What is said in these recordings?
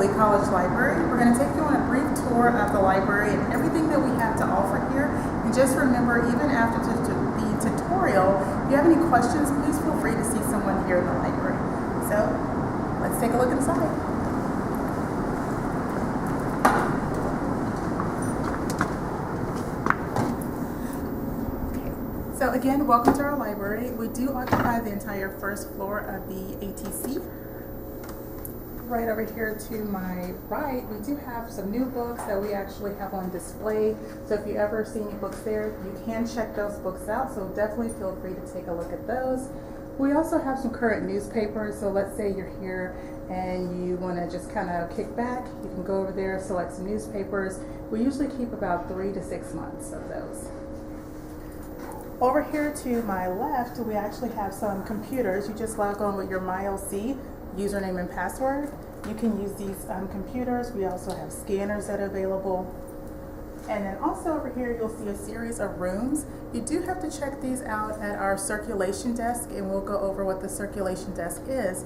Lake College Library. We're going to take you on a brief tour of the library and everything that we have to offer here. And just remember, even after the tutorial, if you have any questions, please feel free to see someone here in the library. So let's take a look inside. So again, welcome to our library. We do occupy the entire first floor of the ATC. Right over here to my right, we do have some new books that we actually have on display. So if you ever see any books there, you can check those books out. So definitely feel free to take a look at those. We also have some current newspapers. So let's say you're here and you want to just kind of kick back. You can go over there, select some newspapers. We usually keep about 3 to 6 months of those. Over here to my left, we actually have some computers. You just log on with your MyLC username and password. You can use these computers. We also have scanners that are available. And then also over here, you'll see a series of rooms. You do have to check these out at our circulation desk, and we'll go over what the circulation desk is.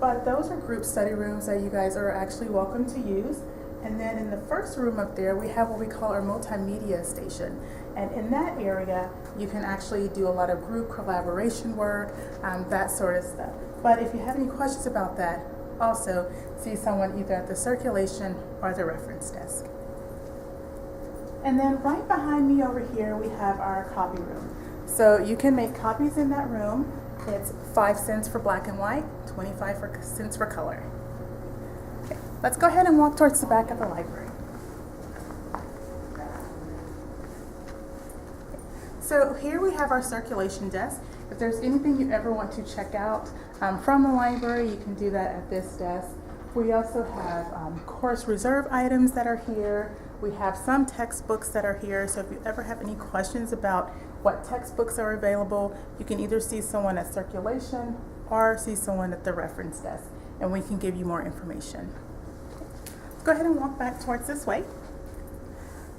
But those are group study rooms that you guys are actually welcome to use. And then in the first room up there, we have what we call our multimedia station. And in that area, you can actually do a lot of group collaboration work, that sort of stuff. But if you have any questions about that, also see someone either at the circulation or the reference desk. And then right behind me over here, we have our copy room. So you can make copies in that room. It's 5 cents for black and white, 25 cents for color. Okay, let's go ahead and walk towards the back of the library. So here we have our circulation desk. If there's anything you ever want to check out from the library, you can do that at this desk. We also have course reserve items that are here. We have some textbooks that are here. So if you ever have any questions about what textbooks are available, you can either see someone at circulation or see someone at the reference desk, and we can give you more information. Let's go ahead and walk back towards this way.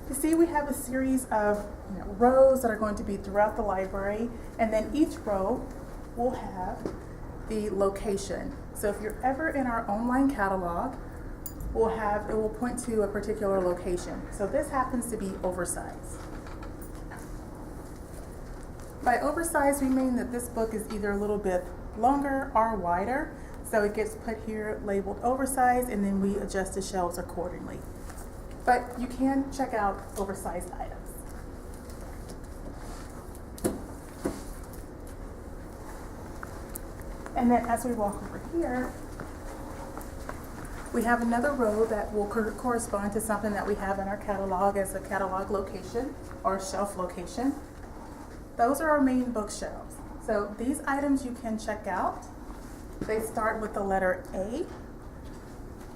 You see, we have a series of rows that are going to be throughout the library, and then each row will have the location. So if you're ever in our online catalog, it will point to a particular location. So this happens to be oversized. By oversized, we mean that this book is either a little bit longer or wider. So it gets put here labeled oversized, and then we adjust the shelves accordingly. But you can check out oversized items. And then as we walk over here, we have another row that will correspond to something that we have in our catalog as a catalog location or shelf location. Those are our main bookshelves. So these items you can check out. They start with the letter A.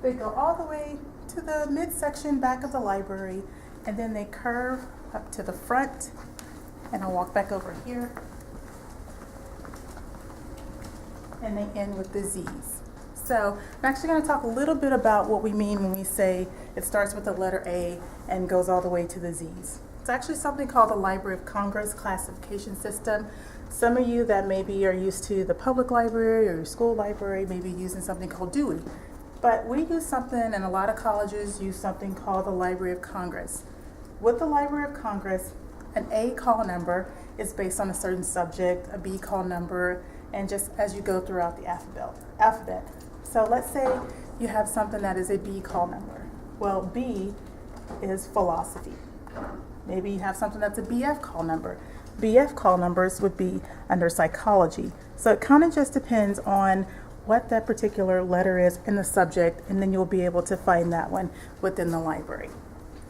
They go all the way to the midsection back of the library, and then they curve up to the front, and I'll walk back over here, and they end with the Z's. So I'm actually going to talk a little bit about what we mean when we say it starts with the letter A and goes all the way to the Z's. It's actually something called the Library of Congress classification system. Some of you that maybe are used to the public library or your school library may be using something called Dewey. But we use something, and a lot of colleges use something called the Library of Congress. With the Library of Congress, an A call number is based on a certain subject, a B call number, and just as you go throughout the alphabet. So let's say you have something that is a B call number. Well, B is philosophy. Maybe you have something that's a BF call number. BF call numbers would be under psychology. So it kind of just depends on what that particular letter is in the subject, and then you'll be able to find that one within the library.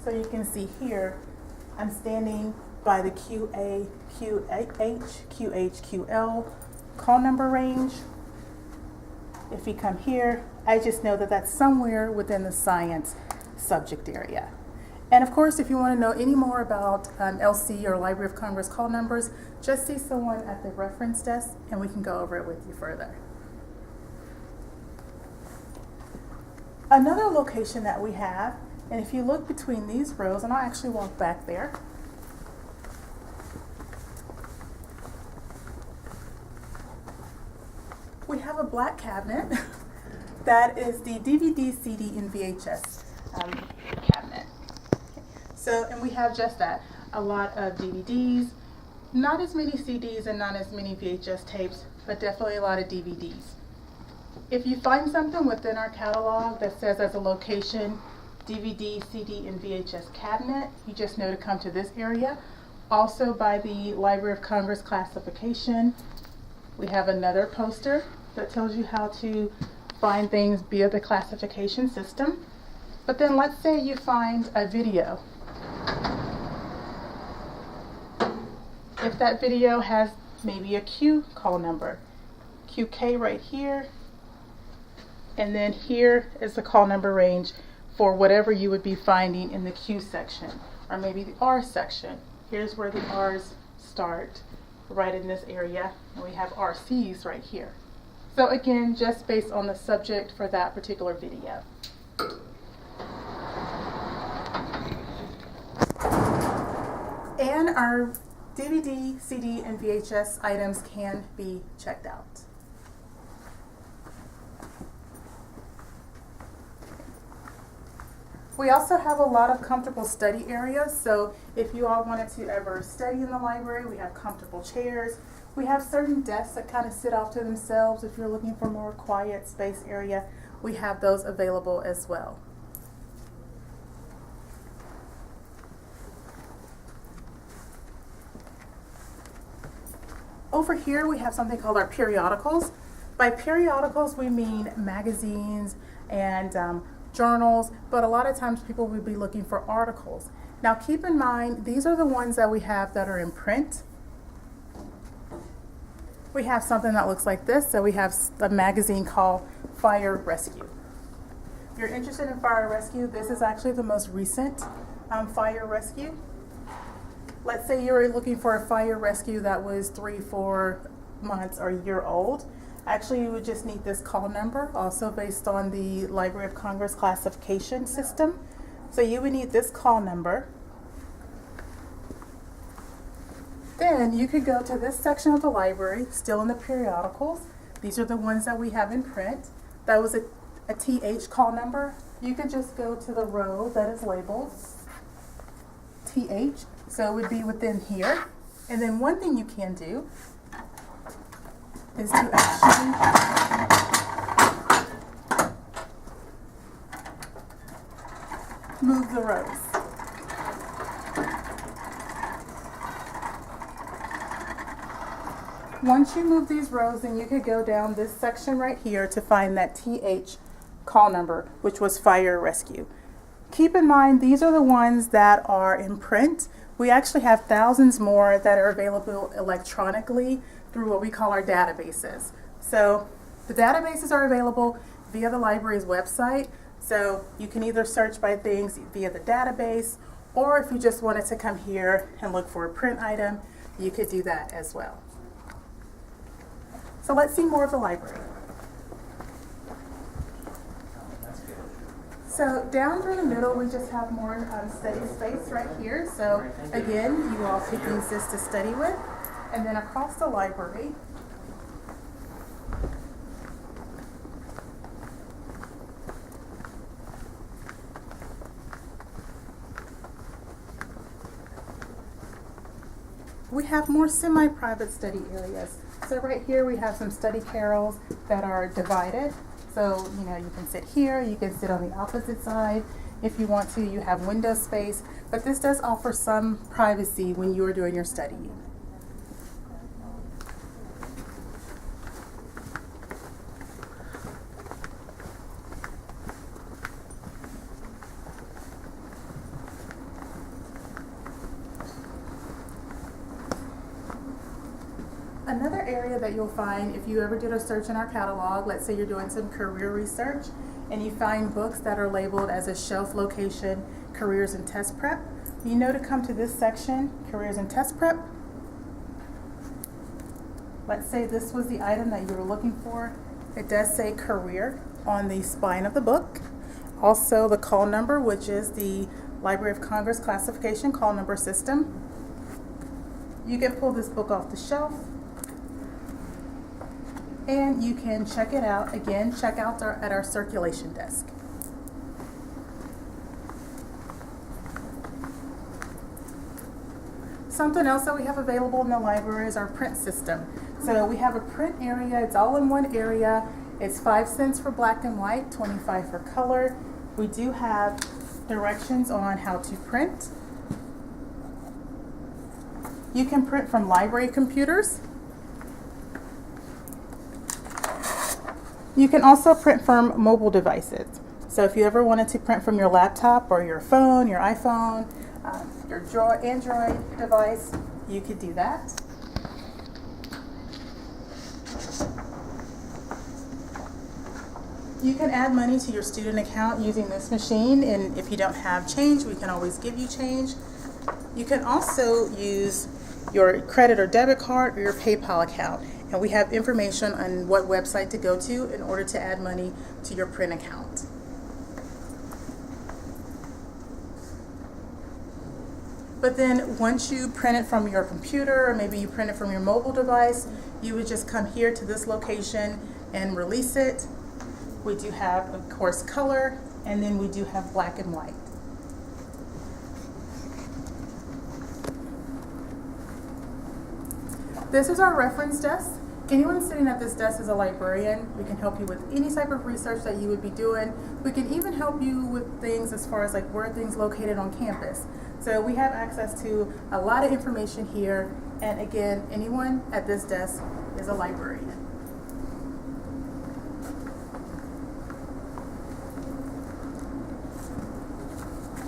So you can see here, I'm standing by the QA, QH, QH, QL call number range. If you come here, I just know that that's somewhere within the science subject area. And of course, if you want to know any more about LC or Library of Congress call numbers, just see someone at the reference desk and we can go over it with you further. Another location that we have, and if you look between these rows, and I'll actually walk back there, we have a black cabinet That is the DVD, CD, and VHS cabinet. So, and we have just that, a lot of DVDs, not as many CDs and not as many VHS tapes, but definitely a lot of DVDs. If you find something within our catalog that says as a location, DVD, CD, and VHS cabinet, you just know to come to this area. Also by the Library of Congress classification, we have another poster that tells you how to find things via the classification system. But then let's say you find a video. If that video has maybe a Q call number, QK right here, and then here is the call number range for whatever you would be finding in the Q section, or maybe the R section. Here's where the R's start, right in this area, and we have RCs right here. So again, just based on the subject for that particular video. And our DVD, CD, and VHS items can be checked out. We also have a lot of comfortable study areas, so if you all wanted to ever study in the library, we have comfortable chairs. We have certain desks that kind of sit off to themselves. If you're looking for more quiet space area, we have those available as well. Over here we have something called our periodicals. By periodicals we mean magazines and journals, but a lot of times people will be looking for articles. Now keep in mind, these are the ones that we have that are in print. We have something that looks like this. So we have a magazine called Fire Rescue. If you're interested in fire rescue, this is actually the most recent fire rescue. Let's say you're looking for a fire rescue that was 3-4 months or a year old. Actually, you would just need this call number, also based on the Library of Congress classification system. So you would need this call number. Then you could go to this section of the library, still in the periodicals. These are the ones that we have in print. That was a TH call number. You could just go to the row that is labeled TH. So it would be within here. And then one thing you can do is to actually move the rows. Once you move these rows, then you could go down this section right here to find that TH call number, which was fire rescue. Keep in mind, these are the ones that are in print. We actually have thousands more that are available electronically through what we call our databases. So the databases are available via the library's website. So you can either search by things via the database, or if you just wanted to come here and look for a print item, you could do that as well. So let's see more of the library. So down through the middle, we just have more study space right here. So again, you all could use this to study with. And then across the library, we have more semi-private study areas. So right here we have some study carrels that are divided. So, you know, you can sit here, you can sit on the opposite side. If you want to, you have window space, but this does offer some privacy when you are doing your studying. Another area that you'll find if you ever did a search in our catalog, let's say you're doing some career research and you find books that are labeled as a shelf location, careers and test prep, you know to come to this section, careers and test prep. Let's say this was the item that you were looking for. It does say career on the spine of the book. Also the call number, which is the Library of Congress classification call number system. You can pull this book off the shelf. and you can check it out. Again, check out at our circulation desk. Something else that we have available in the library is our print system. So we have a print area, it's all in one area. It's 5 cents for black and white, 25 for color. We do have directions on how to print. You can print from library computers. You can also print from mobile devices. So if you ever wanted to print from your laptop or your phone, your iPhone, your Android device, you could do that. You can add money to your student account using this machine, and if you don't have change, we can always give you change. You can also use your credit or debit card or your PayPal account, and we have information on what website to go to in order to add money to your print account. But then once you print it from your computer, or maybe you print it from your mobile device, you would just come here to this location and release it. We do have, of course, color, and then we do have black and white. This is our reference desk. Anyone sitting at this desk is a librarian. We can help you with any type of research that you would be doing. We can even help you with things as far as like where things located on campus. So we have access to a lot of information here. And again, anyone at this desk is a librarian.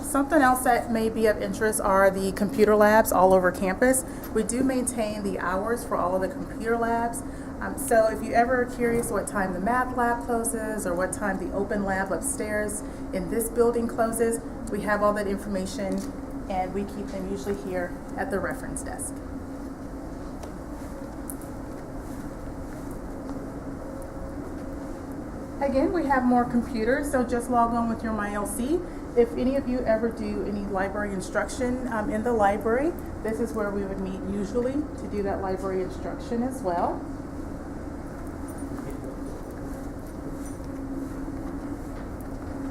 Something else that may be of interest are the computer labs all over campus. We do maintain the hours for all of the computer labs. So if you ever are curious what time the math lab closes or what time the open lab upstairs in this building closes, we have all that information, and we keep them usually here at the reference desk. Again, we have more computers, so just log on with your MyLC. If any of you ever do any library instruction in the library, this is where we would meet usually to do that library instruction as well.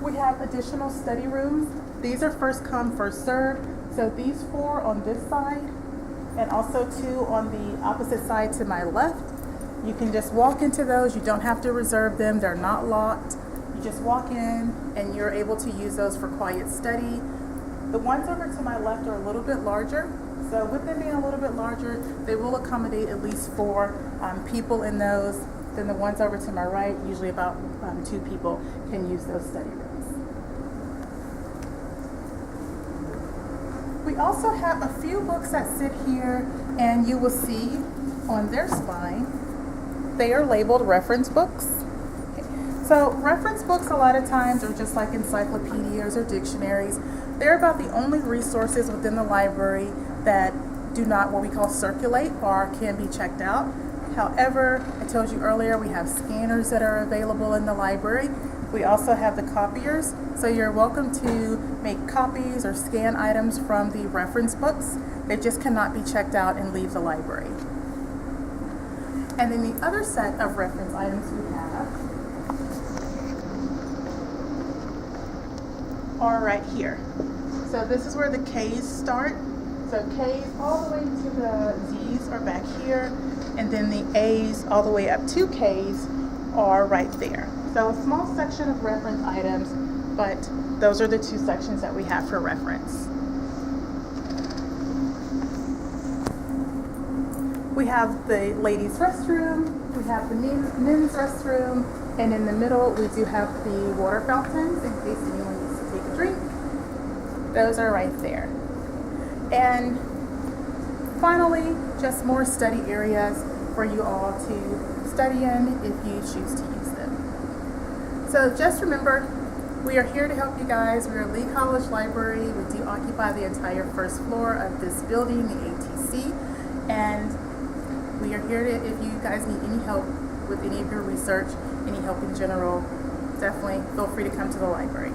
We have additional study rooms. These are first come, first served. So these 4 on this side and also 2 on the opposite side to my left. You can just walk into those. You don't have to reserve them. They're not locked. You just walk in and you're able to use those for quiet study. The ones over to my left are a little bit larger. So with them being a little bit larger, they will accommodate at least 4 people in those. Then the ones over to my right, usually about 2 people can use those study rooms. We also have a few books that sit here, and you will see on their spine, they are labeled reference books. So reference books a lot of times are just like encyclopedias or dictionaries. They're about the only resources within the library that do not what we call circulate or can be checked out. However, I told you earlier, we have scanners that are available in the library. We also have the copiers, so you're welcome to make copies or scan items from the reference books. They just cannot be checked out and leave the library. And then the other set of reference items we have are right here. So this is where the K's start. So K's all the way to the Z's are back here, and then the A's all the way up to K's are right there. So a small section of reference items, but those are the 2 sections that we have for reference. We have the ladies' restroom, we have the men's restroom, and in the middle we do have the water fountains in case anyone needs to take a drink. Those are right there. And finally, just more study areas for you all to study in if you choose to use them. So just remember, we are here to help you guys. We are Lee College Library. We do occupy the entire first floor of this building, the ATC, and we are here to, if you guys need any help with any of your research, any help in general, definitely feel free to come to the library.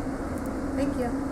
Thank you.